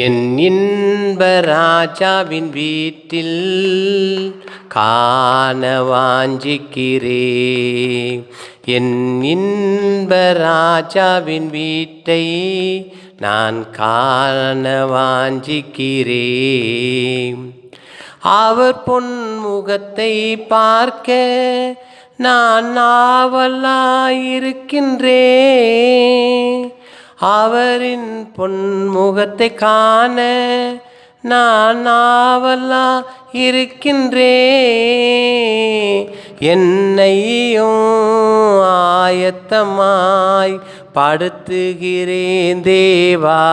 என் இன்ப ராஜாவின் வீட்டில் காண வாஞ்சிக்கிறேன். என் இன்ப ராஜாவின் வீட்டை நான் காண வாஞ்சிக்கிறேன். அவர் பொன்முகத்தை பார்க்க நான் ஆவலாயிருக்கின்றேன். அவரின் பொன்முகத்தை காண நான் ஆவலாயிருக்கின்றேன். என்னையும் ஆயத்தமாய் படுத்துகிறேன் தேவா.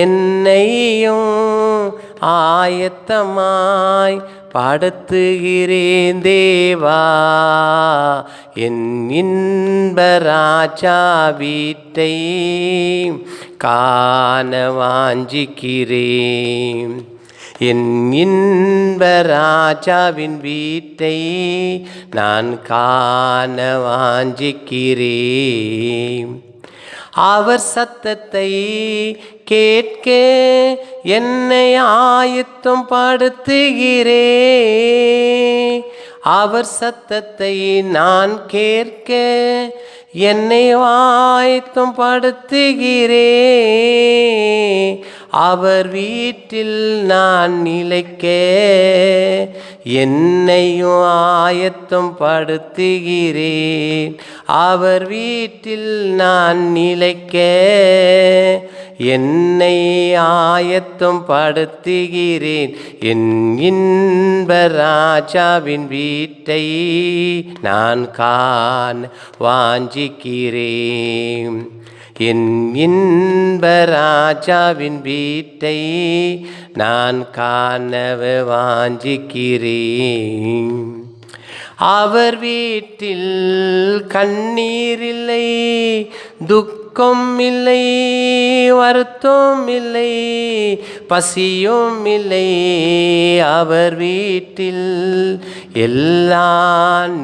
என்னையும் ஆயத்தமாய் படுத்துகிறேன் தேவா. என் இன்ப ராஜா வீட்டை காண வாஞ்சிக்கிறேன். என் இன்ப ராஜாவின் வீட்டை நான் காண வாஞ்சிக்கிறேன். அவர் சத்தத்தை கேட்க என்னை ஆயத்தம் படுத்துகிறேன். அவர் சத்தத்தை நான் கேட்க என்னை ஆயத்தம் படுத்துகிறேன். அவர் வீட்டில் நான் நிலைக்க என்னையும் ஆயத்தம் படுத்துகிறேன். அவர் வீட்டில் நான் நிலைக்க என்னை ஆயத்தம் படுத்துகிறேன். என் இன்ப ராஜாவின் வீட்டை நான் காண வாஞ்சிக்கிறேன். என் இன்ப ராஜாவின் வீட்டை நான் காண வாஞ்சிக்கிறேன். அவர் வீட்டில் கண்ணீர் இல்லை, துக்கம் இல்லை, வருத்தம் இல்லை, பசியும் இல்லை. அவர் வீட்டில் எல்லா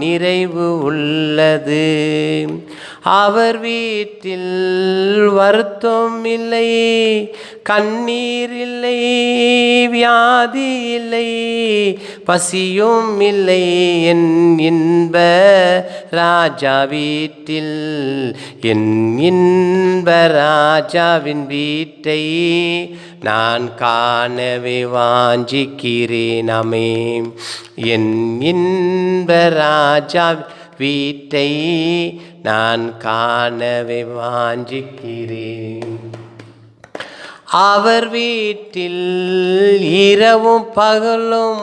நிறைவு உள்ளது. அவர் வீட்டில் வருத்தம் இல்லை, கண்ணீர் இல்லை, வியாதி இல்லை, பசியும் இல்லை. என் இன்ப ராஜா வீட்டில், என் இன்ப ராஜாவின் வீட்டை நான் காணவே வாஞ்சிக்கிறேன். ஆமென். என் இன்ப ராஜா வீட்டை நான் காணவே வாஞ்சிக்கிறேன். அவர் வீட்டில் இரவும் பகலும்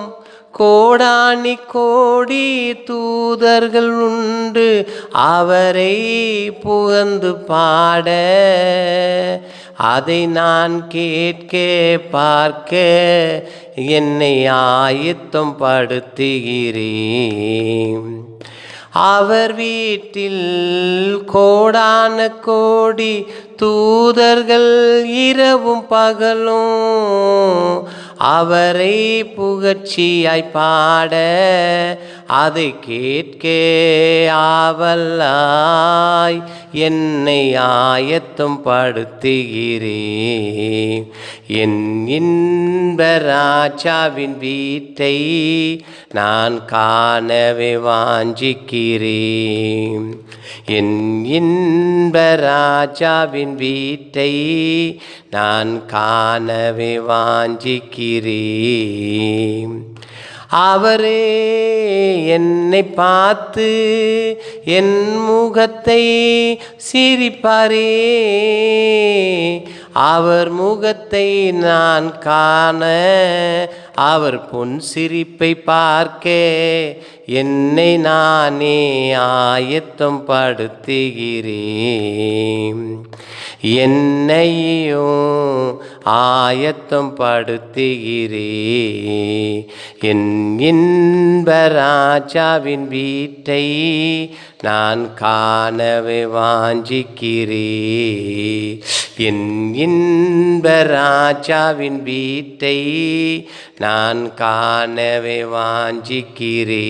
கோடானி கோடி தூதர்கள் உண்டு. அவரை புகழ்ந்து பாட அதை நான் கேட்க பார்க்க என்னை ஆயத்தம் படுத்துகிறேன். அவர் வீட்டில் கோடான கோடி தூதர்கள் இரவும் பகலும் அவரை புகழ்ச்சியாய் பாட அதை கேட்க ஆவலாய் என்னை ஆயத்தம் படுத்துகிறேன். என் இன்ப ராஜாவின் வீட்டை நான் காணவே வாஞ்சிக்கிறேன். என் இன்ப ராஜாவின் வீட்டை நான் காணவே வாஞ்சிக்கிறேன். அவரே என்னை பார்த்து என் முகத்தை சிரிப்பாரே. அவர் முகத்தை நான் காண அவர் பொன் சிரிப்பை பார்க்க என்னை நானே ஆயத்தம் படுத்துகிறேன். என்னையும் ஆயத்தம் படுத்துகிறேன். என் இன்ப ராஜாவின் வீட்டை நான் காணவே வாஞ்சிக்கிறேன். என் இன்ப ராஜாவின் வீட்டை நான் காணவே வாஞ்சிக்கிறேன்.